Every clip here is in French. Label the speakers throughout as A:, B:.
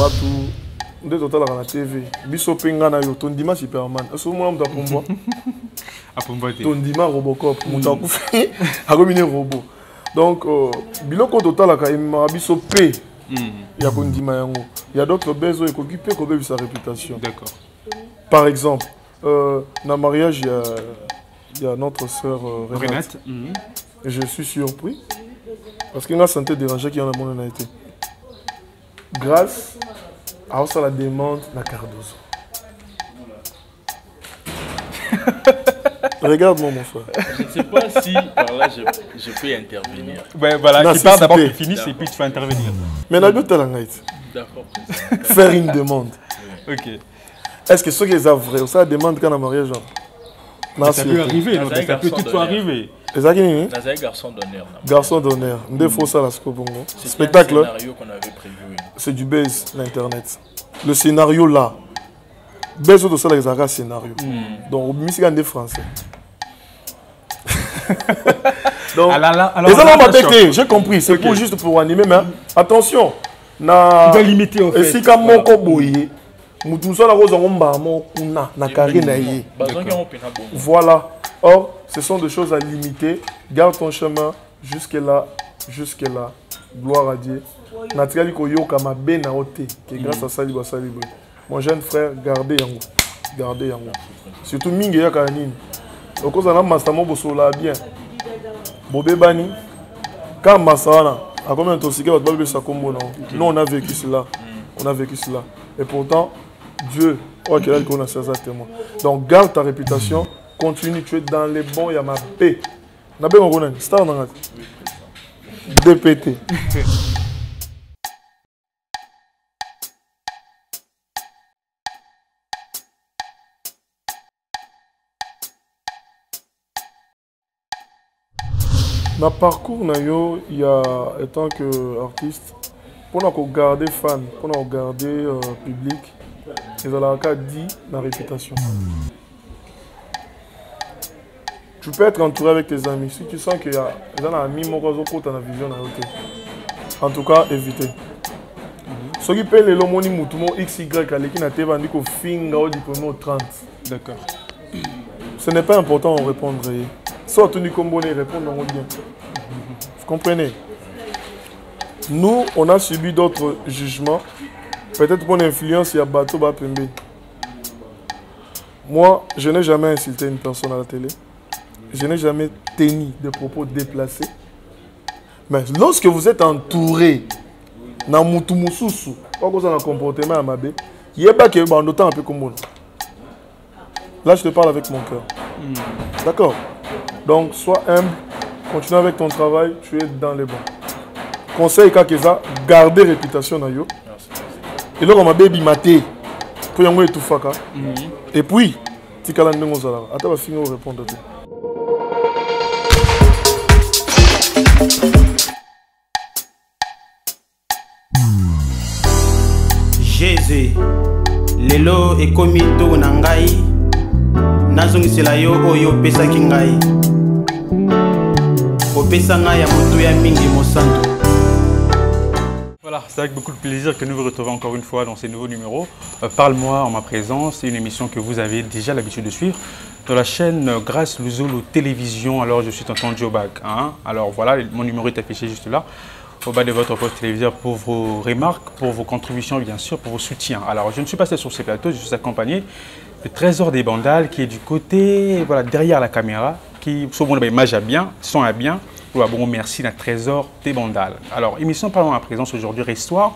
A: Batou, on est total à la TV. Biso Pengana yo, ton dimanche Superman. Est-ce que moi on t'a pour ton dimanche Robocop, on t'a fait à combiner robot. Donc, biloko total à Kaima, Biso P. Il y a Kondima. Il y a d'autres besoins qui occupent sa réputation.
B: D'accord.
A: Par exemple, dans le mariage, il y a notre sœur Renate. Et je suis surpris parce qu'il y a une santé dérangée qui en a mon été. Grâce à ça, la demande de Cardozo. Regarde-moi, mon frère.
C: Je ne sais pas si par là je peux intervenir.
B: Ouais, voilà, tu parles d'abord qu'il finisse et puis tu vas intervenir.
A: Mais la goutte à la night.
C: D'accord.
A: Faire une demande.
B: Ok.
A: Est-ce que ce qui est vrai, ça demande quand on a mariage?
B: Ça peut arriver, ça peut tout arriver.
A: C'est un
C: garçon d'honneur.
A: Garçon d'honneur. Des fois, ça, la Scobongo.
C: Spectacle. C'est un scénario qu'on avait prévu.
A: C'est du base, l'Internet. Le scénario là. Base de ça, les un scénario. Donc, musique des Français. Donc, les gens j'ai compris. C'est pour juste pour animer, mais attention. Tu
B: dois limiter au fait.
A: Et si comme mon coboye, Moutoussa la rose en mbamo kuna na karina yé. Voilà. Or, ce sont des choses à limiter. Garde ton chemin jusque là, gloire à Dieu. Naturellement, koyo kama ben na ote, que grâce à ça il va célébrer. Mon jeune frère, gardez yango. Surtout mingi ya kanini. Au cause on a mastamo bosola bien. Bobé bani. Quand masana, à combien de tosika votre baby sa combo non. Nous on a vécu cela. Et pourtant, Dieu, oh quel est qu'on a ça témoin. Donc garde ta réputation. Continue, tu es dans les bons, il y a ma paix. On a bien un star dans la DPT. Dans le parcours, il y a, en tant qu'artiste, pour garder fan, pour garder public, ils ont dit la réputation. Tu peux être entouré avec tes amis. Si tu sens qu'il y a des amis qui ont dans la vision, en tout cas, évitez. Ceux qui payent les lomoni moutumo XY, qui n'a pas dit qu'au fin au diplôme 30.
B: D'accord.
A: Ce n'est pas important de répondre. Soit tu dis qu'on répond bien. Vous comprenez? Nous, on a subi d'autres jugements. Peut-être pour l'influence, il y a Bateau Bapembe. Moi, je n'ai jamais insulté une personne à la télé. Je n'ai jamais tenu des propos déplacés. Mais lorsque vous êtes entouré, dans Moutumususu, pas que vous avez un comportement à Mabé, il n'y a pas que vous avez un peu comme moi. Là, je te parle avec mon cœur. D'accord? Donc, sois humble, continue avec ton travail, tu es dans les bons. Conseil Kakeza, gardez réputation dans yo. Et là, on m'a baby maté. Pour y tout faka. Et puis, tu as la même chose là. Attends, on va finir de répondre.
D: Jésus, lelo ekomi to na ngai, nazongisela yo oyo pesaki ngai. Opesa ngai ya moto ya mingi mosanto.
B: Voilà, c'est avec beaucoup de plaisir que nous vous retrouvons encore une fois dans ces nouveaux numéros. Parle-moi en ma présence, c'est une émission que vous avez déjà l'habitude de suivre dans la chaîne Grâce Luzolo Télévision. Alors je suis tonton Jobag. Alors voilà, mon numéro est affiché juste là, au bas de votre poste téléviseur pour vos remarques, pour vos contributions bien sûr, pour vos soutiens. Alors je ne suis pas seul sur ces plateaux, je suis accompagné de Trésor des Bandales qui est du côté, voilà, derrière la caméra, qui souvent l'image à bien, son à bien. Bon, merci, la Trésor des Bandales. Alors, émission Parlons à présence aujourd'hui, histoire.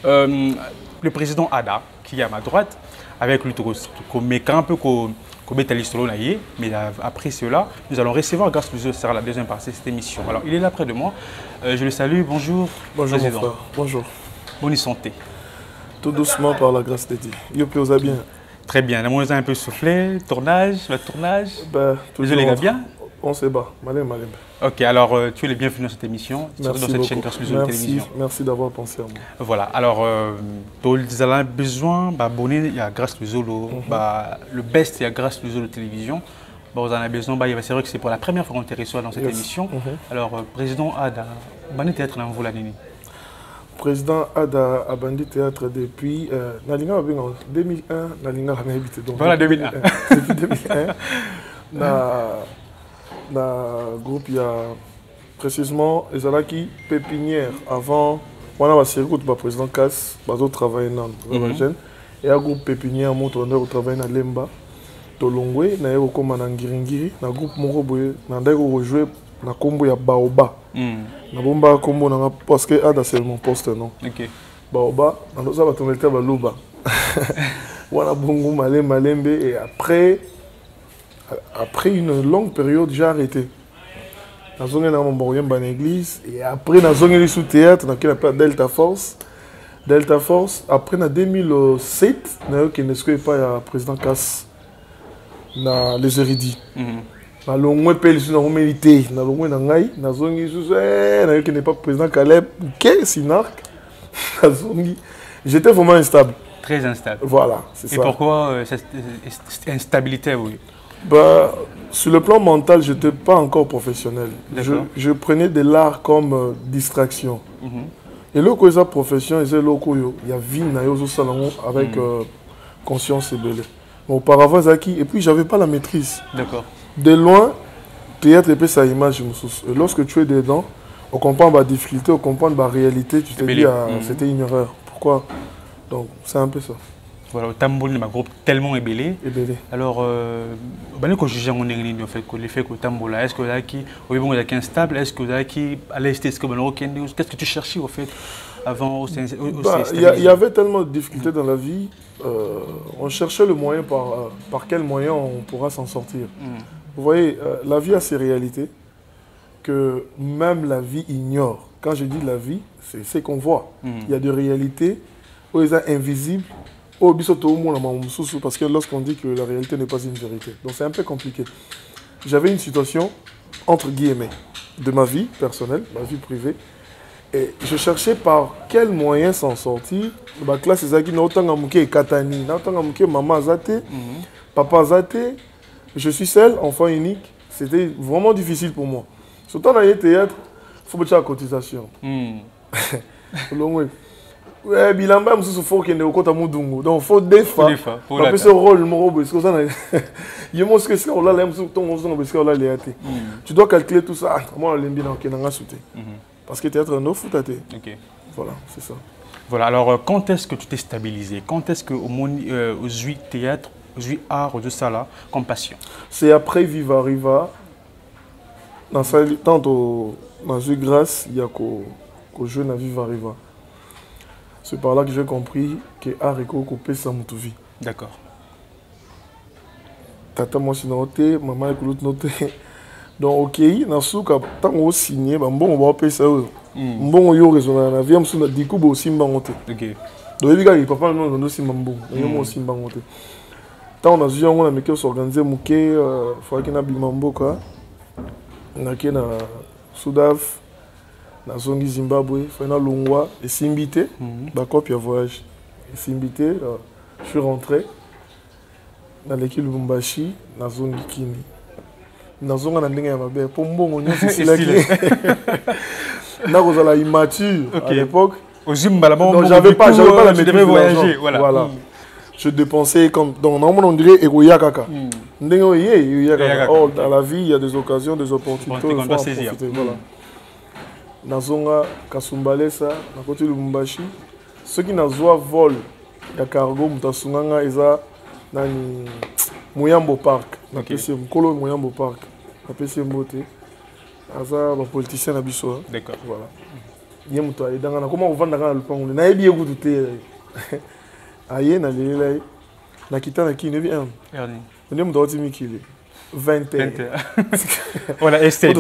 B: Le président Ada, qui est à ma droite, avec lui, un peu comme mais après cela, nous allons recevoir grâce à la deuxième partie de cette émission. Alors, il est là près de moi. Je le salue. Bonjour.
A: Bonjour, mon frère. Bonjour.
B: Bonne santé.
A: Tout doucement par la grâce de Dieu. Yo, vous bien.
B: Très bien. On a un peu soufflé. Tournage, le tournage.
A: Toujours
B: les gars, bien.
A: On se bat. Malem.
B: Ok, alors tu es le bienvenu dans cette émission, dans cette chaîne Grâce Luzolo Télévision.
A: Merci d'avoir pensé à moi.
B: Voilà, alors vous avez besoin d'abonner, il y a Grâce Luzolo, le best, il y a Grâce Luzolo Télévision. Vous en avez besoin, c'est vrai que c'est pour la première fois qu'on te reçoit dans cette émission. Alors, président Ada, vous théâtre dans vous l'année.
A: président Ada Abandi Théâtre depuis Nalinga en 2001, Nalinga a habité donc.
B: Voilà 2001.
A: Depuis 2001. Dans groupe il y a précisément Ezalaki Pépinière avant on a passé le président Cass, bazo travailler dans et un groupe Pépinière montre travailler dans Lemba. Tolongwe na yeko koma na ngiringiri na groupe moko boye na ndeko rejouer na kombo ya Baoba. Na bomba kombo na parce que Ada c'est mon poste non. OK. Baoba na ndoza ba tonelta ba luba. Wana bongo malembe et après une longue période j'ai arrêté. Na zonga na mon ba église et après na zonga sous théâtre na qui appelle Delta Force. Delta Force après na 2007 na yo qui ne soit pas ya président Cass na les érudits. Na longwe peli sur na humilité, na longwe na ngai, na zongi sous na yo qui n'est pas président Caleb, que Sinark. Na zongi, j'étais vraiment instable.
B: Très instable.
A: Voilà, c'est ça.
B: Et pourquoi cette instabilité oui?
A: Bah, sur le plan mental, je n'étais pas encore professionnel. Je prenais de l'art comme distraction. Et là, quand profession, il y a vie au salon avec conscience et belé. Auparavant, et puis j'avais pas la maîtrise.
B: D'accord.
A: De loin, théâtre et sa image. Et lorsque tu es dedans, on comprend la difficulté, on comprend la réalité, tu te dis c'était une erreur. Pourquoi? Donc c'est un peu ça.
B: Voilà, au Tamboul, ma groupe tellement ébélé. Alors, quand je juge en fait, l'effet que Tamboul, est-ce que là qui, au niveau de instable, est-ce que là qui, à l'est, qu'est-ce que tu cherchais au fait avant?
A: Il y avait tellement de difficultés dans la vie. On cherchait le moyen par quel moyen on pourra s'en sortir. Vous voyez, la vie a ses réalités que même la vie ignore. Quand je dis la vie, c'est ce qu'on voit. Il y a des réalités invisibles. Parce que lorsqu'on dit que la réalité n'est pas une vérité. Donc c'est un peu compliqué. J'avais une situation, entre guillemets, de ma vie personnelle, ma vie privée. Et je cherchais par quel moyen s'en sortir. Ma classe, c'est ça qui n'a autant que Katani, n'a autant que maman Zate, papa Zate. Je suis seul, enfant unique. C'était vraiment difficile pour moi. Surtout dans les théâtres, il faut mettre la cotisation. Ouais, bilamba mususu faut qu'il ne okota mudungu. Donc faut défa. Parce que ce rôle moro parce que ça il me que c'est là mususu ton on parce que là léaté. Tu dois calculer tout ça. Moi lembi na kenanga souté. Parce que théâtre no foutate. OK. Voilà, c'est ça.
B: Voilà, alors quand est-ce que tu t'es stabilisé? Quand est-ce que au Zui théâtre, Zui art de ça là comme passion?
A: C'est après Viva Riva. Dans ça tantôt dans Zui grâce, il y a qu'au jeu na Viva Riva. C'est par là que j'ai compris que art et coupé ça me vie.
B: D'accord.
A: Tata moi c'est noté, maman est noté. Donc ok, na souka tant on signé, bon on va payer ça. Bon yo raison na vie am sou na diku bo simba ngote.
B: OK.
A: Donc il y a papa non non simba bon, yo mo simba ngote. Tant on a vu on a meké s'organiser muké faut que na bimambo quoi. Na ke na Soudaf. Na zongi Zimbabwe, Fena Longwa, et Simbité, Bakop, il y a voyage. Et Simbité, je suis rentré dans l'équipe Lubumbashi, na zongi Kini. Na zonga na ndenge ya mabe, pombo ngonyo c'est là qui. Na kozala immature à l'époque.
B: Au Zimbabwe,
A: donc j'avais pas la maîtrise de
B: voyager,
A: voilà. Je dépensais comme donc normalement on dirait Egoya Kaka. Ndenge oye Kaka. Oh, dans la vie, il y a des occasions, des opportunités,
B: on doit saisir.
A: Voilà. Nazonga Kasumbalesa, na côté Lubumbashi. Ceux qui n'ont vol, il y a cargo, Moutasunganga, Eza, Nani, Mouyambo Park, na PC Mkolo Mouyambo Park, na PC Mbote, Aza, ba politicien na biso.
B: D'accord.
A: Voilà. Yé Mouta, Edanga, comment on vend dans le pango, na ebi egu douté. Aye, na lele, na kita na ki, nevi un.
B: Ernie.
A: On est Mouta Mikili. 20
B: Voilà, Estelle.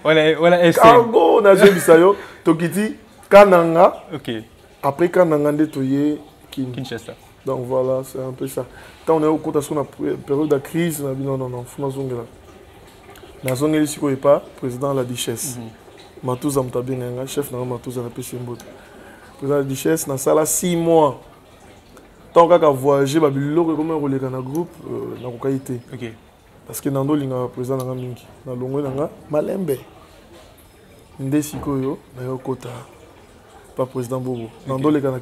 B: Voilà, Estelle.
A: Cargo, na jeu bisayo, Tokiti, Kananga.
B: OK.
A: Après Kananga, Ndetoye,
B: Kinshasa.
A: Donc voilà, c'est un peu ça. Quand on est au côté de la période de crise, on a dit non, faut nous zongela. Na zongeli siko pas président de la Duchesse. Matouza Mtabinga, chef de Matouza na PC Mbote. Président de la Duchesse, na sala 6 mois. Tant qu'on a voyagé, babiloko comme un relais dans le groupe, na kokaité.
B: OK.
A: Parce que Nando linga président na mingi. Na longo nanga Malembe. Nde sikoyo na yo kota pas président Bobo. Dans les gars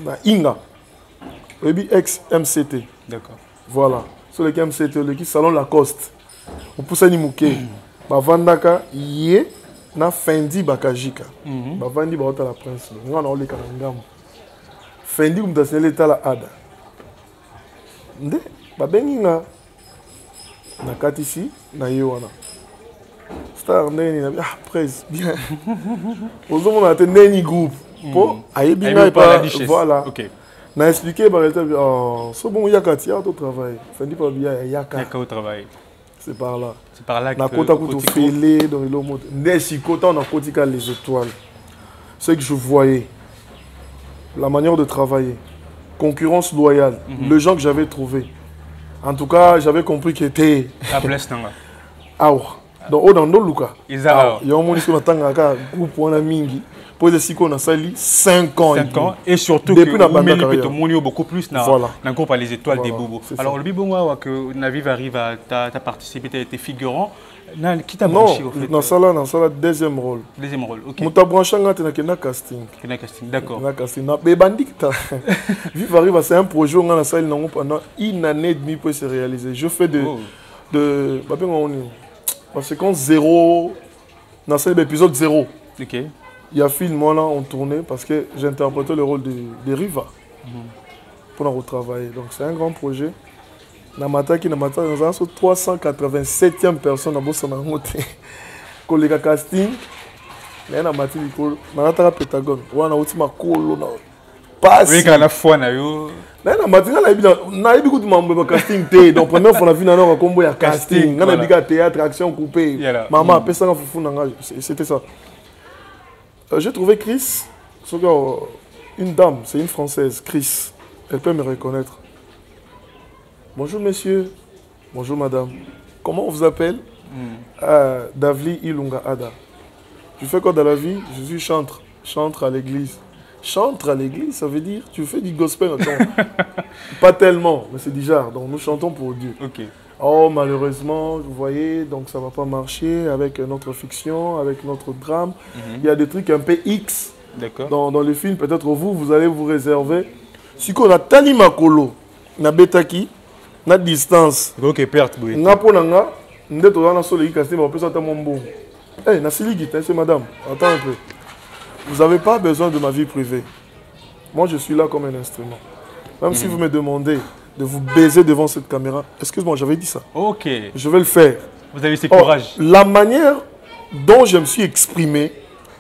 A: na Inga. Ex-MCT.
B: D'accord.
A: Voilà. Sur les MCT, le salon Lacoste. Au Poussani Mouké. Bavandaka, yé, na Fendi Bakajika. Bavandi Baota la Prince. Nous on a les Kanangam. Fendi, comme dans l'état la Ada. Nde, babengi na Katisi, na Yowana. Star Neni, ah, presse, bien. Aux hommes, on a un Neni groupe. Pour Aïbinga et pas. Voilà.
B: Ok.
A: Na expliqué, c'est bon, il y a qu'à tirer au travail. Fendi pas bien, il y a qu'à
B: au travail.
A: C'est par là.
B: C'est par là que.
A: Na kota kuto félé dans le monde. Nesi kota on a kotika les étoiles. Ce que je voyais, la manière de travailler, concurrence loyale, les gens que j'avais trouvés. En tout cas, j'avais compris qu'ils étaient.
B: La place nanga.
A: Ah ouais. Donc dans nos Luka.
B: Isa.
A: Il y a un monde qui a groupe on a mingi. Pour les qu'on a sali 5 ans.
B: 5 ans et surtout
A: depuis
B: que Meli beaucoup plus dans le groupe les étoiles des bobos. Alors le bibonga que Naviv arrive à t'as participé, t'as été figurant. Qui t'a branché au fait?
A: Non, dans ça deuxième rôle.
B: Deuxième rôle. OK.
A: Muta branché na casting.
B: Na casting, d'accord.
A: Na casting. Na bandit. Viv arrive c'est un projet on a la salle pendant une année et demie pour se réaliser. Je fais de parce qu'on 0 dans cet épisode 0.
B: OK.
A: Il y a film là on tournait parce que j'interprétais le rôle de Riva pour nous retravailler. Donc c'est un grand projet. Namata qui namata nous avons 387e personne à Bossana Moté. Collègue casting. Mais namati liko namata Pentagone. Wana ultima kolo na passe.
B: Oui quand la fois na yo.
A: Na matinga na ibi kutu mambo casting té. Donc première fois na vie na no combo ya casting. Na biga théâtre action coupé. Maman pesa na fufu nanga c'était ça. J'ai trouvé Chris, une dame, c'est une Française, Chris. Elle peut me reconnaître. Bonjour monsieur, bonjour madame. Comment on vous appelle? Davli Ilunga Ada. Tu fais quoi dans la vie? Je suis chantre. Chantre à l'église. Chantre à l'église, ça veut dire tu fais du gospel. Pas tellement, mais c'est du genre. Donc nous chantons pour Dieu.
B: Ok.
A: Oh, malheureusement, vous voyez, donc ça ne va pas marcher avec notre fiction, avec notre drame. Il y a des trucs un peu X dans le film. Peut-être vous allez vous réserver. Si on a Tali Makolo, na Betaki, na distance.
B: Ok, perte, oui.
A: Na ponanga, ndeto na solo casting, on peut ça mon bon. Eh, na siligi, c'est madame. Attends un peu. Vous n'avez pas besoin de ma vie privée. Moi, je suis là comme un instrument. Même si vous me demandez de vous baiser devant cette caméra. Excuse-moi, j'avais dit ça. Ok. Je vais le faire.
B: Vous avez ce courage.
A: La manière dont je me suis exprimé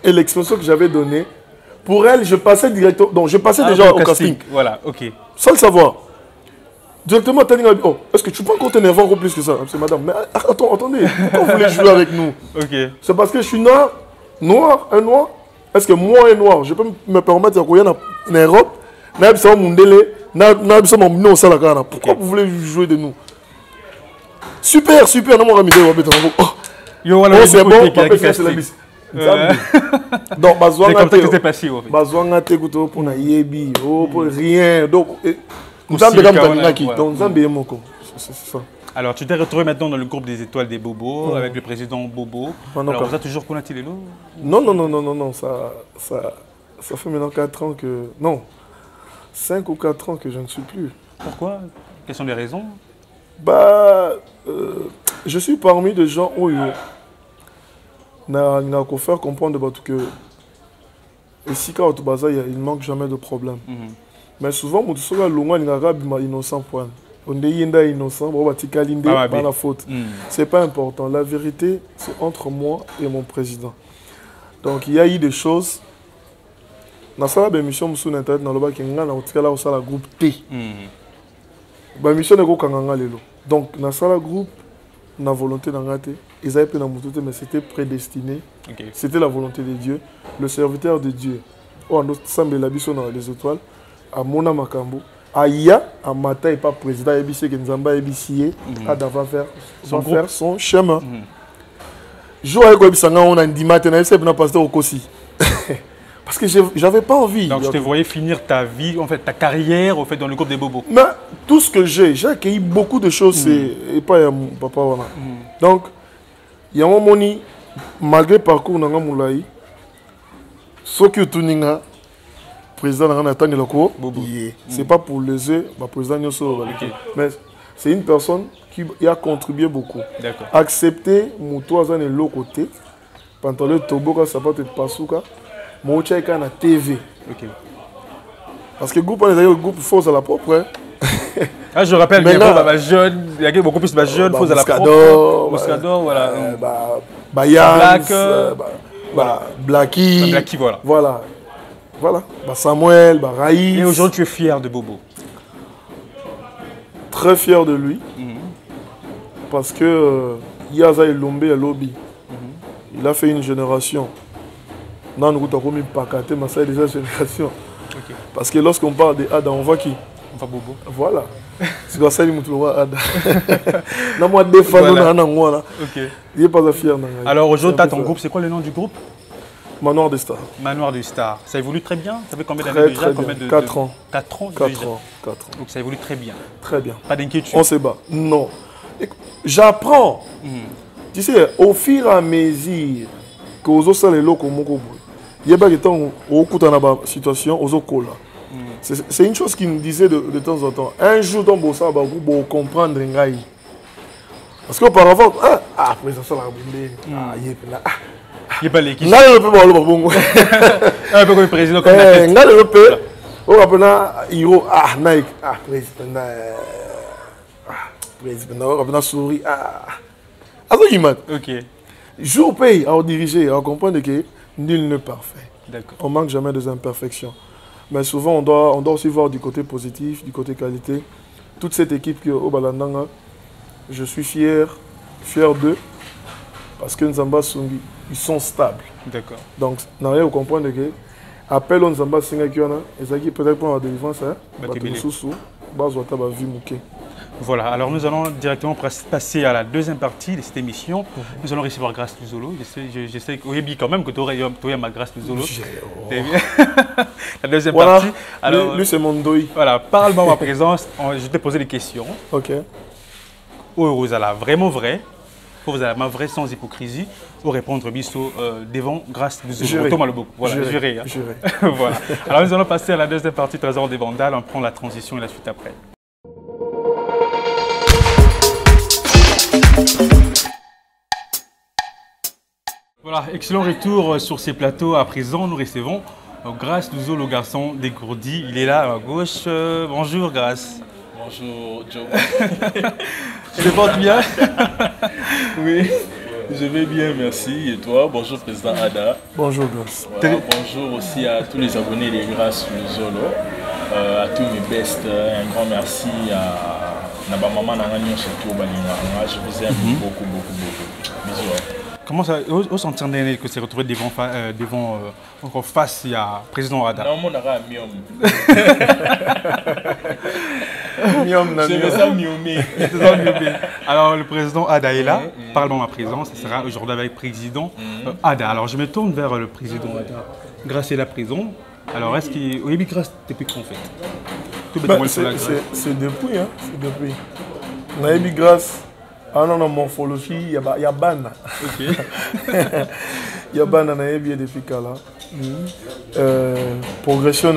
A: et l'expression que j'avais donnée, pour elle, je passais directement. Donc, je passais déjà au casting.
B: Voilà, ok.
A: Sans le savoir. Directement, Tani m'a dit, oh, est-ce que tu peux encore t'énerver encore plus que ça? C'est madame, mais attendez, pourquoi vous voulez jouer avec nous? Ok. C'est parce que je suis noir, un noir. Est-ce que moi, un noir, je peux me permettre de courir en Europe? Pourquoi vous voulez jouer de nous? Super, super. Non, c'est bon, c'est la bise. Donc, rien. Donc, c'est ça.
B: Alors, tu t'es retrouvé maintenant dans le groupe des étoiles des Bobos, avec le président Bobo. Alors, vous avez toujours Konati Lelo?
A: Non, ça fait maintenant 4 ans que... Non. 5 ou 4 ans que je ne suis plus.
B: Pourquoi? Quelles sont les raisons?
A: Je suis parmi des gens où il n'a qu'à faire comprendre que ici, quand il ne manque jamais de problème. Mais souvent, il y a des innocent. On est innocent, la faute. Ce n'est pas important. La vérité, c'est entre moi et mon président. Donc, il y a eu des choses. Dans la mission de Internet, dans le groupe T. La mission est donc, dans le groupe, la volonté d'Angate, ils avaient mais c'était prédestiné. C'était la volonté de Dieu. Le serviteur de Dieu. Oh, nous sommes les étoiles. À Mona Makambo. Aya, à Mata et pas président, Ebissé, Genzamba, Ebissé, à Dava faire son chemin. Je vois que on a un dimanche, on a passé au Kossi. Parce que je n'avais pas envie.
B: Donc, je te voyais finir ta vie, en fait, ta carrière au fait, dans le groupe des Bobos.
A: Mais tout ce que j'ai accueilli beaucoup de choses, et pas mon papa. Voilà. Donc, il y a un moment, malgré le parcours, Ce qui est le président de la c'est pas pour léser le président, mais c'est une personne qui a contribué beaucoup. Accepter Moutoazan et l'autre côté, pantalon Toboka, ça peut être Pasuka, Mouchaïka na TV. Parce que le groupe force à la propre.
B: Ah, je rappelle, il y a beaucoup plus de jeunes, faux à la propre. Moscador, voilà.
A: Bayans, Blacky, voilà. Samuel, Raïs.
B: Et aujourd'hui, tu es fier de Bobo?
A: Très fier de lui. Parce que Yaza Lombe à Lobby. Il a fait une génération. Non, nous avons mis Pakaté, mais ça déjà génération. Parce que lorsqu'on parle de Ada, on voit qui?
B: On voit Bobo.
A: Voilà. C'est comme ça que nous avons Ada. Non, moi, défendre, il n'est pas fier.
B: Alors aujourd'hui, tu as ton groupe, c'est quoi le nom du groupe?
A: Manoir des Stars.
B: Manoir des Stars. Ça évolue très bien? Ça fait combien d'années déjà?
A: 4 ans.
B: 4 ans.
A: 4 ans.
B: Donc ça évolue très bien.
A: Très bien.
B: Pas d'inquiétude?
A: On se bat. Non. J'apprends. Tu sais, au fur et à mesure que vous avez les locaux, il y a des temps où vous avez une situation, vous avez c'est une chose qu'il me disait de temps en temps. Un jour, vous comprendre. Parce qu'auparavant, après ça, ça
B: il n'y a pas l'équipe.
A: Il
B: un peu comme le président.
A: Jour paye à diriger, à comprendre que nul n'est parfait. On manque jamais des imperfections. Mais souvent, on doit aussi voir du côté positif, du côté qualité. Toute cette équipe qui est au Balandanga, je suis fier d'eux. Parce que Nzamba Sungi, ils sont stables.
B: D'accord.
A: Donc, on a rien à comprendre que appel on Nzamba Sungi qui et peut-être pour la délivrance,
B: voilà, alors nous allons directement passer à la deuxième partie de cette émission. Nous allons recevoir Grâce Luzolo. Je sais quand même que tu aurais ma Grâce Luzolo. La deuxième partie. Alors,
A: lui c'est mon doi.
B: Voilà, parle-moi ma présence. Je vais te poser des questions.
A: Ok.
B: Vous allez vraiment vrai. Vous allez ma vraie sans hypocrisie. Ou répondre biso devant Grâce Luzolo. Voilà, juré. Voilà. Alors nous allons passer à la deuxième partie, Trésor des Vandales. On prend la transition et la suite après. Voilà, excellent retour sur ces plateaux. À présent, nous recevons Grâce Luzolo, le garçon dégourdi. Il est là à ma gauche. Bonjour Grâce.
C: Bonjour Joe.
B: Tu te portes bien?
C: Oui, je vais bien, merci. Et toi? Bonjour Président Ada.
A: Bonjour Grâce.
C: Voilà, bonjour aussi à tous les abonnés de Grâce Luzolo, à tous mes bestes. Un grand merci à ma maman Nangani surtout. Je vous aime beaucoup. Bisous.
B: Comment ça, au sentir que c'est retrouvé devant encore face il y a président Ada?
C: Non, mon ara miom.
B: C'est ça miomé. Alors le président Ada est là. Parle-moi ma présence. Ce sera aujourd'hui avec le président Ada. Alors je me tourne vers le président Ada. Grâce à la prison. Alors est-ce qu'il oui grâce depuis qu'on fait?
A: C'est depuis c'est depuis. Naïbi grâce. Ah non, morphologie, il y a ban.
B: Ok.
A: Il y a ban depuis Kala. Progression,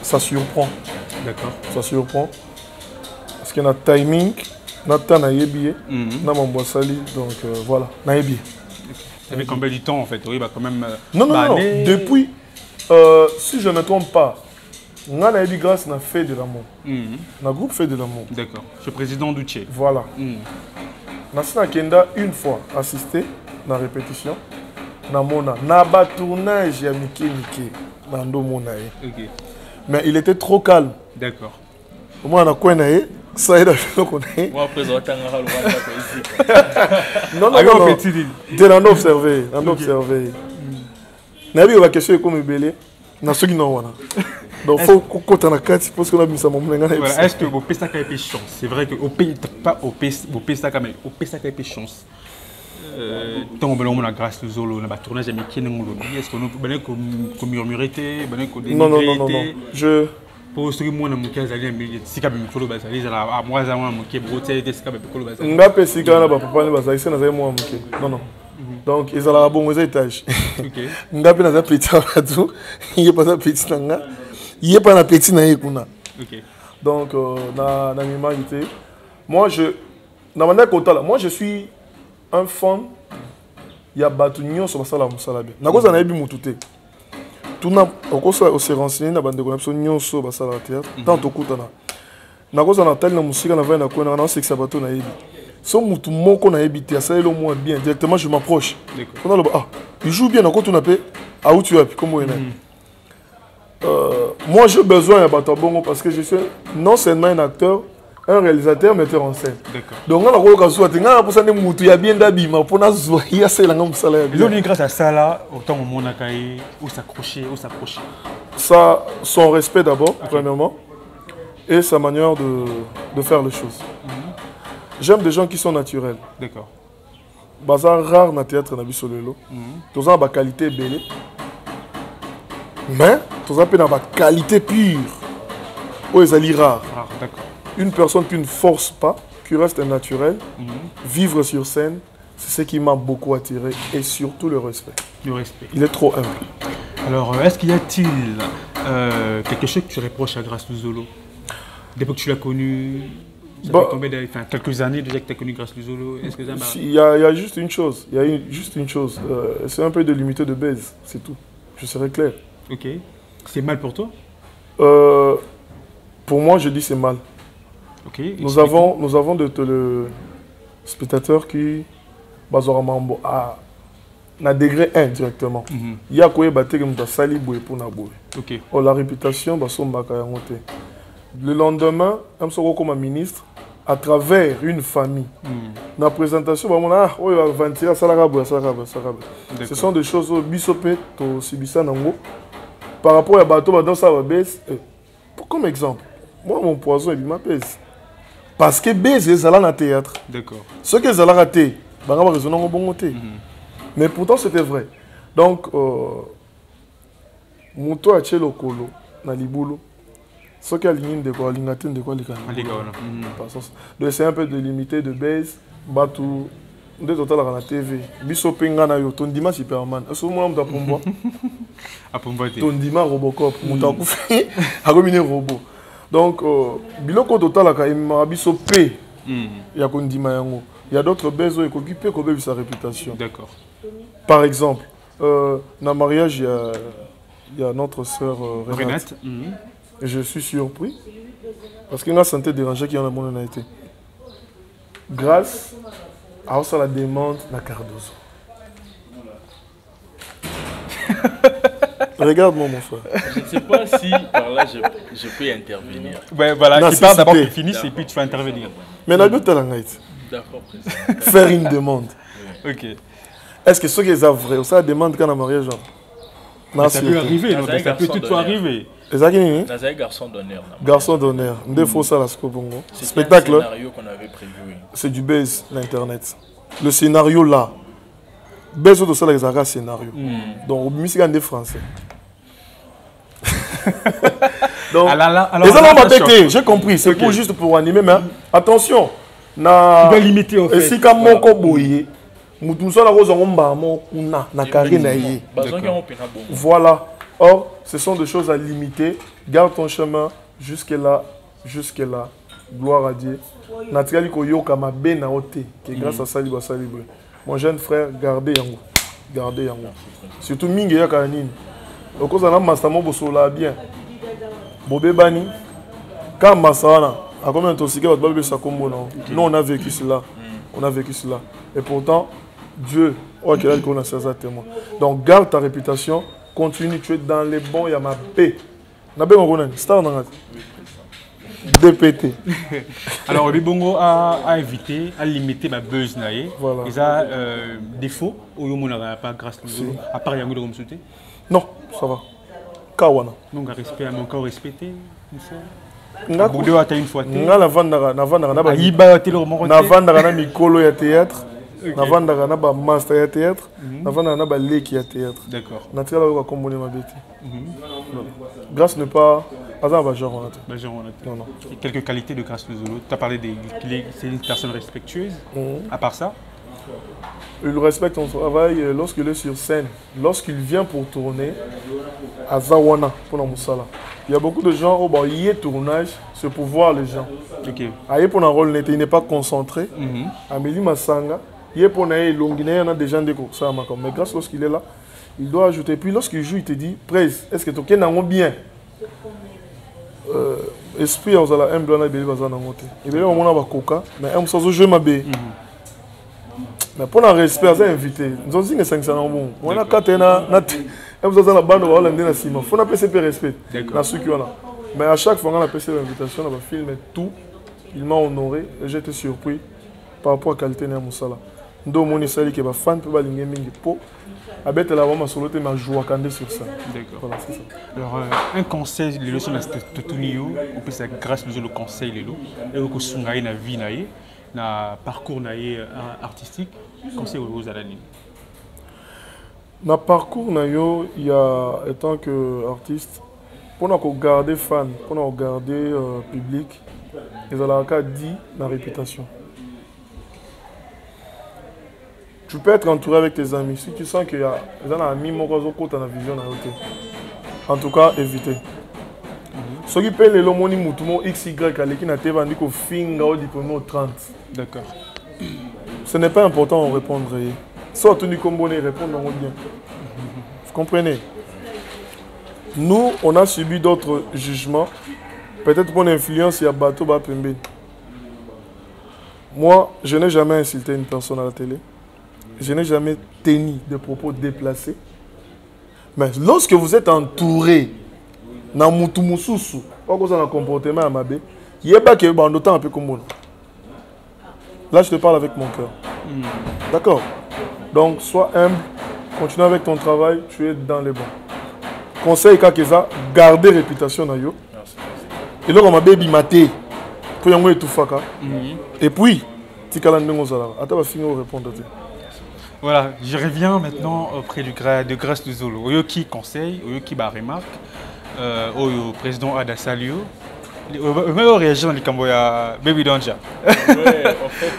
A: ça surprend.
B: D'accord.
A: Ça surprend. Parce qu'il y a un timing, on a temps on a donc voilà, on a
B: ça fait combien de temps en fait? Oui, bah quand même.
A: Non, depuis, si je ne me trompe pas, on a grâce à fait de l'amour. On a groupe fait de l'amour.
B: D'accord. Je suis président du Tché.
A: Voilà. Nasina Kenda une fois assisté à la répétition. Na ba tournage ya Miki Nando Monae.
B: Ok.
A: Mais il était trop calme.
B: D'accord.
A: Moi on a quoi naé ça est d'accord qu'on est.
C: Moi président Tangara
A: non. De l'en observer, Nabi va question comme belé. Na ceux qui n'ont pas. Donc il faut qu'on t'en a quatre parce qu'on a mis ça mon
B: voilà, est-ce que au Pestaka a chance? C'est vrai que au pays pas au Pestaka mais au Pestaka a chance. Tant on a grâce Luzolo na ba tournage à Miki Nangolo. Est-ce que nous ben ko murmurité, ben ko dénigré?
A: Non. Je
B: pour ce que moi na mukia zali na sika be mikolo bazali zala a moi za moi mukia broté de sika be mikolo bazali.
A: Nga pe sika na ba papa ne bazali c'est na zali moi mukia. Non. Donc, ils ont la bonne étage. Il n'y a pas de petit tout. Il n'y a pas de petit nanga. Il n'y a pas de petit nanga. Donc, dans l'humanité, moi, je suis un fan. Il y a Batunion sur la salle à Moussalabé. Je suis un peu de tout na aussi renseigné na bande connexion nyonso basala théâtre tant okutana nakoza na tali na musika na vana ko na sexa bato na yebi so mutu moko na yebi te ça le moins bien directement je m'approche on a le ah il joue bien nako tu na pe ah où tu es comme moi j'ai besoin ya bato bongo parce que je suis non seulement un acteur, un réalisateur, metteur en scène. Donc, on a un cas où on a pour ça des moutons, il y a bien d'habits, pour nous voir, il y a ça là comme ça là.
B: Grâce à ça là, autant au monde où s'accrocher, où s'approcher. Ça,
A: son respect d'abord, premièrement, et sa manière de faire les choses. J'aime des gens qui sont naturels.
B: D'accord.
A: Bazar rare dans le théâtre na biso lelo. Tous ont ba qualité belle. Mais tous ont pas qualité pure. Ou ils rare.
B: D'accord.
A: Une personne qui ne force pas, qui reste naturel, vivre sur scène, c'est ce qui m'a beaucoup attiré et surtout le respect.
B: Le respect.
A: Il est trop humble.
B: Alors, est-ce qu'il y a-t-il quelque chose que tu reproches à Grace Luzolo? Depuis que tu l'as connu, quelques années déjà que tu as connu Grace Luzolo, est-ce que ça
A: il y a juste une chose, c'est un peu de limiter de baise, c'est tout. Je serai clair.
B: Ok. C'est mal pour toi?
A: Pour moi, je dis c'est mal.
B: Okay,
A: nous avons le spectateur qui à degré 1 directement. Il y a quoi battre comme sali boue pour na boue.
B: OK.
A: Oh la réputation le lendemain, comme ça comme ministre à travers une famille. La présentation ce sont des choses bisopé to sibisa nango par rapport à bateau dans ça va baisse. Comme exemple, moi mon poison il m'apaise. Parce que baiser ça là dans le théâtre.
B: D'accord.
A: Ce que ça l'a raté, bah on va raisonner en bon côté. Mais pourtant c'était vrai. Donc mon toit a chelo kolo na libulu. Ce qui a ligne de quoi, lingatine de quoi les canaux. Donc c'est un peu de limiter de base, batou de total à la TV. Biso penga na yo ton dimanche Superman. Est-ce que moi on t'a pombo?
B: A pombo.
A: Ton dimanche Robocop, mon t'a coupé a combiné robot. Donc, biloko total à Kaima, biso P, il y a il y a d'autres besoins qui occupent sa réputation.
B: D'accord.
A: Par exemple, dans le mariage, il y a notre sœur Renate. Et je suis surpris parce qu'il y a une santé dérangée qui en a mon été. Grâce à ça la demande de Cardozo. Regarde-moi mon frère.
C: Je ne sais pas si par là je peux intervenir.
B: Ouais, voilà, tu parles d'abord, tu finisses et puis tu vas intervenir.
A: Mais la lutte à la night.
C: D'accord,
A: faire une demande.
B: Ok.
A: Est-ce que ce qui est vrai, ça demande quand on a mariage?
B: Ça peut arriver, ça peut tout arriver.
C: C'est un garçon d'honneur.
A: Garçon d'honneur. Il faut ça,
C: c'est spectacle. C'est un scénario qu'on avait prévu.
A: C'est du base, l'internet. Le scénario là. Base de ça, les arts scénario. Donc, musique en français. Donc, j'ai compris, c'est pour juste pour animer, mais attention.
B: Tu dois limiter au fait.
A: Et si quand mon coboye, mutuso la rose on mba mo kuna na carrière na yé. Voilà. Or, ce sont des choses à limiter. Garde ton chemin jusque là. Gloire à Dieu. Naturellement, koyo kama ben aote que grâce à ça libre. Mon jeune frère, gardez yango. Gardez yango. Surtout mingi ya kanini. Oko za na mastamo bosola bien. Bobé bani. Quand masana a combien de cigares votre bébé ça comme non. Nous on a vécu cela. On a vécu cela. Et pourtant Dieu, oh quel qu'on a ça témoin. Donc garde ta réputation, continue, tu es dans les bons, il y a ma paix. Na ben on star dans DPT.
B: Alors Ribongo a invité, a limité ma buzz naïe.
A: Voilà.
B: Ils a défaut au yomona pas grâce à part yango de comme sauter.
A: Non, ça va. Kawana.
B: Donc respect à mon corps respecté.
A: Nga
B: Boudou a une fois.
A: Nga la vandara na ba
B: Iba telo mo.
A: Na vandara na mikolo ya théâtre. Na vandara na ba master ya théâtre. Na vandara na ba leki ya théâtre.
B: D'accord.
A: Na tela ko komboner ma bête. Grâce ne pas
B: Non. Quelques qualités de Grace Luzolo. Tu as parlé c'est une personne respectueuse. À part ça,
A: il respecte son travail lorsqu'il est sur scène. Lorsqu'il vient pour tourner, à Zawana, pour la Moussala. Il y a beaucoup de gens où il y a tournage, c'est pour voir les gens. Okay. Pour un rôle, il n'est pas concentré. Amélie Massanga, il est pour un longuiné, il y a des gens de ça. Mais grâce lorsqu'il est là, il doit ajouter. Puis lorsqu'il joue, il te dit, Presse, est-ce que tu es bien? Esprit, on a un blanc, il est bazar dans mon thé. Il est on a coca, mais on s'en joue ma bé. Mais pour un respect, c'est invité. Nous avons dit que c'est un bon. On a quatre ans, on a la bande, on a un ciment. Il faut un PCP respect. Mais à chaque fois qu'on a PCP l'invitation, on a filmé tout. Il m'a honoré et j'ai été surpris par rapport à la qualité de Moussala. Nous avons dit que les fans peuvent aller pour avec la maman sur l'autre, ma joie sur ça. D'accord. Voilà, c'est ça.
B: Alors, un conseil, les leçons de Tunio, on peut dire grâce au conseil, les lots, et au conseil na vie na parcours artistique, conseil aux Alanines.
A: Na parcours il y a en tant qu'artiste, pour nous garder fan, pour nous garder public, ils ont dit la réputation. Tu peux être entouré avec tes amis. Si tu sens qu'il y a des amis qui ont la vision, en tout cas, évitez. Ceux qui payent les lomoni moutumo XY, qui n'a pas dit qu'on finit au diplôme 30.
B: D'accord.
A: Ce n'est pas important de répondre. Soit tu dis qu'on répond bien. Vous comprenez? Nous, on a subi d'autres jugements. Peut-être pour l'influence, il y a bateau Bapembe. Moi, je n'ai jamais insulté une personne à la télé. Je n'ai jamais tenu des propos déplacés. Mais lorsque vous êtes entouré, dans Moutoumoussousou, pas que vous avez un comportement à ma bé, il n'y a pas que vous avez un peu comme moi. Là, je te parle avec mon cœur. D'accord? Donc, sois humble, continue avec ton travail, tu es dans les bons. Conseil, Kakeza, gardez réputation. Et là, on m'a baby maté. Pour y avoir tout faka. Et puis, tu as répondre.
B: Voilà, je reviens maintenant auprès de Grâce Luzolo. Oyoki conseil, Oyoki ba remarque, au président Ada Salio. Même réagir dans les Camboya, Baby Donja.
C: Ouais, en fait.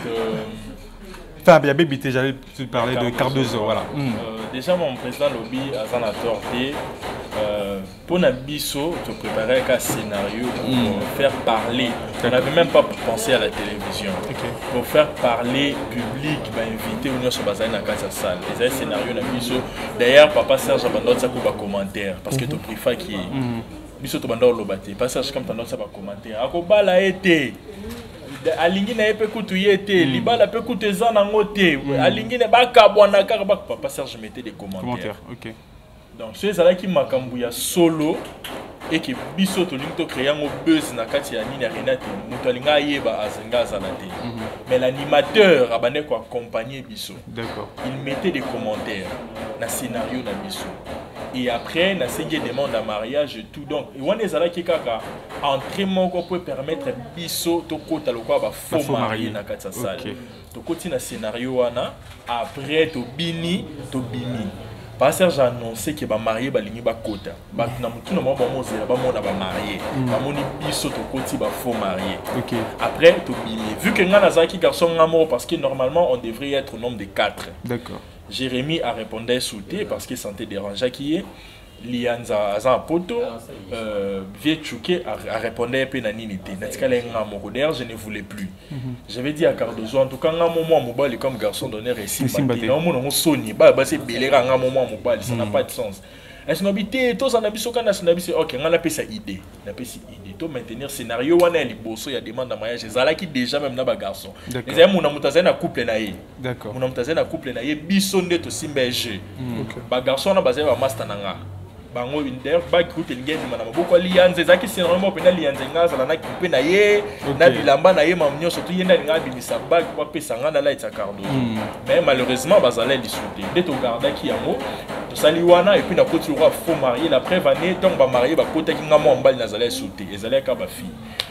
B: Enfin, il y a Baby, j'allais te parler de Cardozo. Voilà.
C: Déjà, mon président Lobby a la torté. Pour Nabiso, tu préparais un scénario pour faire parler. On n'avait même pas pensé à la télévision. Pour faire parler public, inviter ou sur Bazaï dans la salle. Les scénarios Nabiso. D'ailleurs, papa Serge Abandon ça pour commentaire parce que tu préfères qui est. Biso to Bandor Lobate. Pas Serge comme tu as pas commentaire. Akoba la été. Alingi na epe kutu yete, libala pe kutu ezana ngote. Alingi ne ba kabwana ka papa Serge mettait des commentaires.
B: OK.
C: Donc ceux là qui makambu ya solo et que biso to linto créer un buzz na kati ya nini Renate muto alinga yeba azenga zanate. Mais l'animateur abane ko accompagner biso.
B: D'accord.
C: Il mettait des commentaires na scénario na biso. Et après, na sengi demande à mariage et tout. Donc, on est là qui kaka entraînement qu'on peut permettre biso to kota lokwa ba faux marié na kati salle. To koti na scénario wana après to bini to bimi. Passer j'ai annoncé que ba marié ba lingi ba kota. Ba na mutu na mo ba mozela ba mona ba marié. Ba moni biso to koti ba faux marié.
B: OK.
C: Après to bimi. Vu que ngana zaki garçon ngamo parce que normalement on devrait être au nombre de 4.
B: D'accord.
C: Jérémy a répondu sauté parce qu'il sentait déranger qui est. Lianza Azan Poto, Vieux Chouké a répondu un peu naninité. D'ailleurs, je ne voulais plus. J'avais dit à Cardozo, en tout cas, moi, comme garçon d'honneur et sympathie. Non, mon Sony, c'est belé, ça n'a pas de sens. Est-ce que nous tous en habitant quand on ok, on appelle ça idée. On appelle ça idée. To maintenir scénario, on a les bosso, il y a demande de mariage. C'est qui déjà même na garçon. Les amis, on a monté un couple naïe.
B: D'accord.
C: On a monté un couple naïe. Bisonné to simbeje. Ba garçon on a basé ba master nanga. Bango une d'ailleurs ba écoute l'ingé de manama. Beaucoup lianze zaki scénario pe na lianze nga za na couple naïe. Na bilamba naïe mamnyo surtout yenda nga bimisa ba kwa pesa nga na la ita cardo. Mais malheureusement bazalé discuter. Dès to garda qui yango Saliwana et puis na côté roi faux marié la preuve année donc ba marié ba côté qui ngamo mbali na zalé sauter et zalé ka ba fille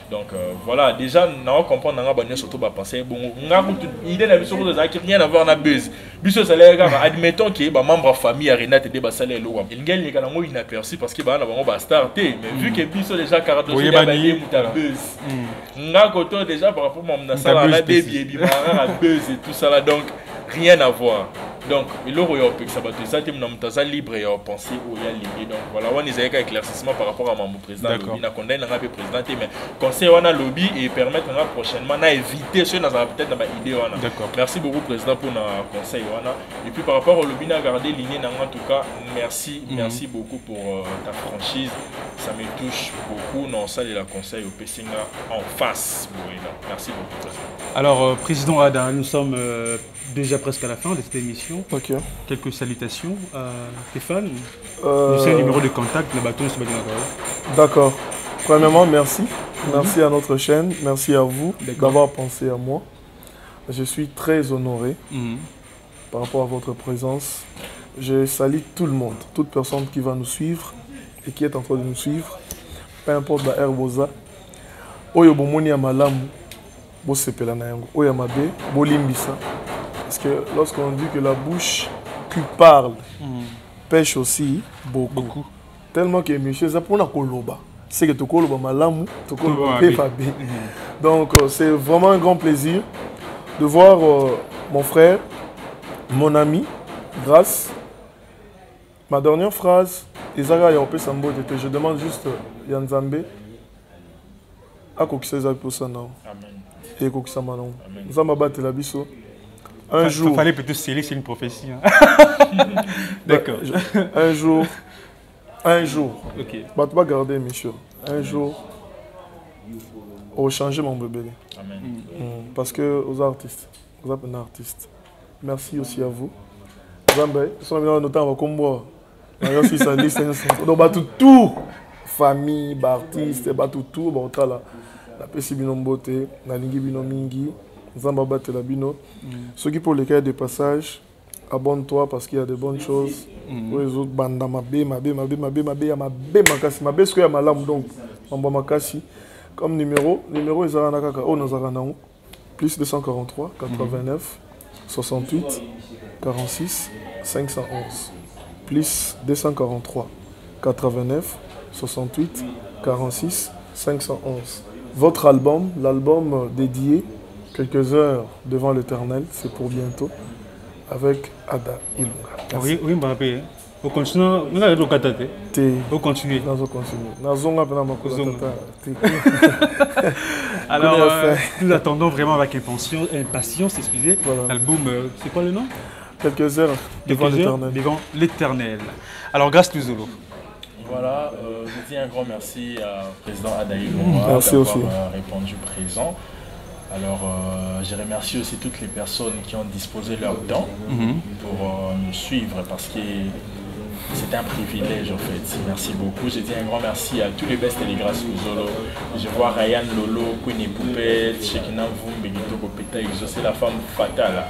C: donc voilà déjà na comprendre nga ba surtout ba penser bon nga idée na biso ko zaki rien à voir na buzz biso zalé ka admettons que ba membre famille à Renate de ba salé lo il ngel ni kana ngo inaperçu parce que ba na bango ba starter mais vu que biso déjà cardo c'est ba yé muta buzz nga koto déjà par rapport à mon na sala la baby et bimara buzz et tout ça là donc rien à voir. Donc, il aurait pu que ça soit libre et penser où il y a libre. Donc, voilà, on a un éclaircissement par rapport à mon président. Il a condamné un président, mais conseil, on a lobby et permettre prochainement d'éviter ce qu'on a peut-être dans ma idée. Merci beaucoup, président, pour notre conseil. Et puis, par rapport au lobby, on a gardé ligne. En tout cas, merci beaucoup pour ta franchise. Ça me touche beaucoup. Non, ça, il a conseil au PCNA en face. Merci beaucoup, président.
B: Alors, président Ada, nous sommes déjà presque à la fin de cette émission.
A: Okay.
B: Quelques salutations à Stéphane. C'est un numéro de contact, le bateau se bat.
A: D'accord. Premièrement, merci. Merci à notre chaîne. Merci à vous d'avoir pensé à moi. Je suis très honoré par rapport à votre présence. Je salue tout le monde, toute personne qui va nous suivre et qui est en train de nous suivre. Peu importe la herbosa. Oyo bomoni ya malamu, bo sepela na yango. Oyo mabe, bo limbisa. Parce que lorsqu'on dit que la bouche qui parle pêche aussi beaucoup. Tellement que monsieur, ça pour la koloba. C'est que tu koloba malamu, tu koloba fabi. Donc c'est vraiment un grand plaisir de voir mon frère, mon ami, grâce. Ma dernière phrase, Isaac Yopé Sambo, je demande juste Yanzambe à Kokiseza Posana et Kokisamano. Zamabat la biso. Un jour.
B: Il fallait peut-être sceller, c'est une prophétie. D'accord.
A: Un jour. Ok. Bah, tu vas garder, monsieur. Un jour, on va changer mon bébé. Amen. Parce que aux artistes, vous êtes un artiste. Merci aussi à vous. Zambé, si on a notamment comme moi, donc tout, famille, artiste, tout, la pesi bino mbote, la lingi bino mingi. Zamba la bino. Ceux qui pour les cas de passage, abonne-toi parce qu'il y a de bonnes choses. Pour les autres, banda mabé, ce qu'il y a malam donc, makasi. Comme numéro ils ont plus 243 89 68 46 511. Plus 243 89 68 46 511. Votre album, l'album dédié quelques heures devant l'Éternel, c'est pour bientôt, avec Ada Ilunga.
B: Oui, Mbappé. Au continue, nous allons continuer. Au continuer. Alors, nous attendons vraiment avec impatience, excusez. Voilà. L'album, c'est quoi le nom?
A: Quelques heures devant l'Éternel.
B: Devant l'Éternel. Alors, grâce Luzolo.
C: Voilà, je dis un grand merci à président Ada Ilunga d'avoir répondu présent. Alors, je remercie aussi toutes les personnes qui ont disposé leur temps pour nous suivre parce que c'est un privilège en fait. Merci beaucoup. Je dis un grand merci à tous les bestes et les grâces Luzolo. Je vois Ryan Lolo, Queen Poupette, Shekina Vumbe, Gito Kopeta, exaucer la femme fatale.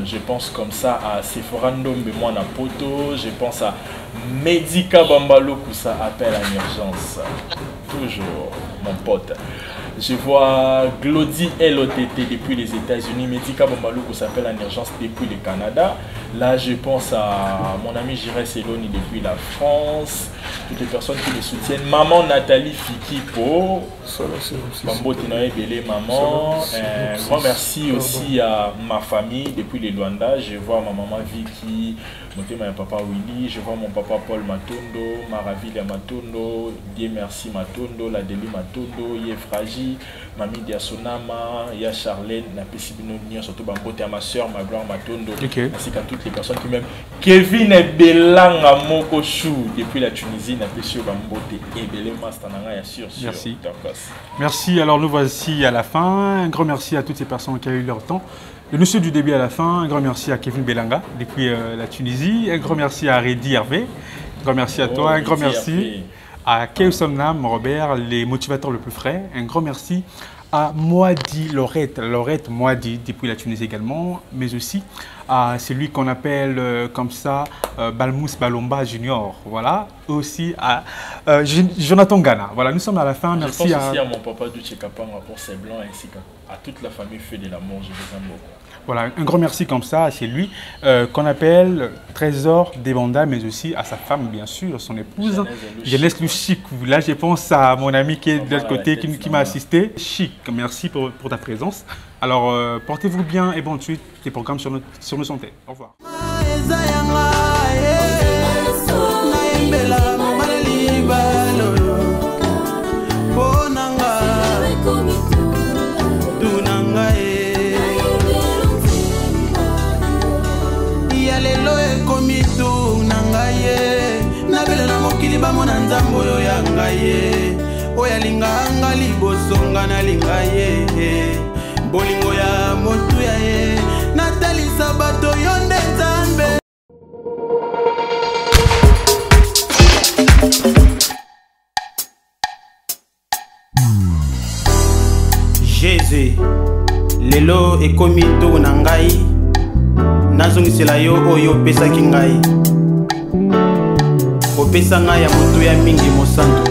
C: Je pense comme ça à Sephora Ndombe Mwana Poto. Je pense à Medika Bambalo Kousa appelle à l'urgence. Toujours, mon pote. Je vois Glody LOTT depuis les États-Unis, Medika Bambalo Kousa appelle à l'urgence depuis le Canada. Là, je pense à mon ami Jiré Seloni depuis la France. Toutes les personnes qui les soutiennent. Maman Nathalie Fikipo. Bambo Tinoé Belé, maman. Un grand merci aussi à ma famille depuis les Luanda. Je vois ma maman Vicky, mon papa Willy. Je vois mon papa Paul Matondo, Maraville Matondo, Dieu merci Matondo, la Deli Matondo, Yefraji, Mami Diasonama, Ya Charlène, la Pessibino Nia, surtout Bambote à ma soeur, ma gloire Matondo. Ainsi qu'à toutes les personnes qui m'aiment. Kevin Belanga Moko Chou depuis la Tunisie, n'a pas sûr Bambote et Belé Mastananga, ya sûr.
B: Merci. Merci. Alors nous voici à la fin. Un grand merci à toutes ces personnes qui ont eu leur temps. Le monsieur du début à la fin. Un grand merci à Kevin Belanga depuis la Tunisie. Un grand merci à Reddy Hervé. Un grand merci à toi. Un grand merci à Keusomnam Robert, les motivateurs le plus frais. Un grand merci à Moadi Lorette Moadi depuis la Tunisie également, mais aussi à celui qu'on appelle comme ça Balmous Balomba Junior, voilà, aussi à Jonathan Ghana. Voilà, nous sommes à la fin. Merci.
C: Je pense aussi à mon papa Duché Kapanga pour ses blancs ainsi qu'à toute la famille Feu de l'amour, je vous aime beaucoup.
B: Voilà, un grand merci comme ça à celui qu'on appelle Trésor Debanda, mais aussi à sa femme, bien sûr, son épouse, Jeunesse Louchic. Là, je pense à mon ami qui est de l'autre côté, qui m'a assisté. Chic, merci pour ta présence. Alors, portez-vous bien et bonne suite des programmes sur nos santé. Au revoir.
D: Bamona nzambo yo yangaye oya linganga libosonga na lingaye bolingo ya motu ya ye natalisa bato yo nde nzambe Jésus lelo ekomi to na ngai nazongisela yo oyo pesaki ngai opesa ngai ya moto ya mingi mosantu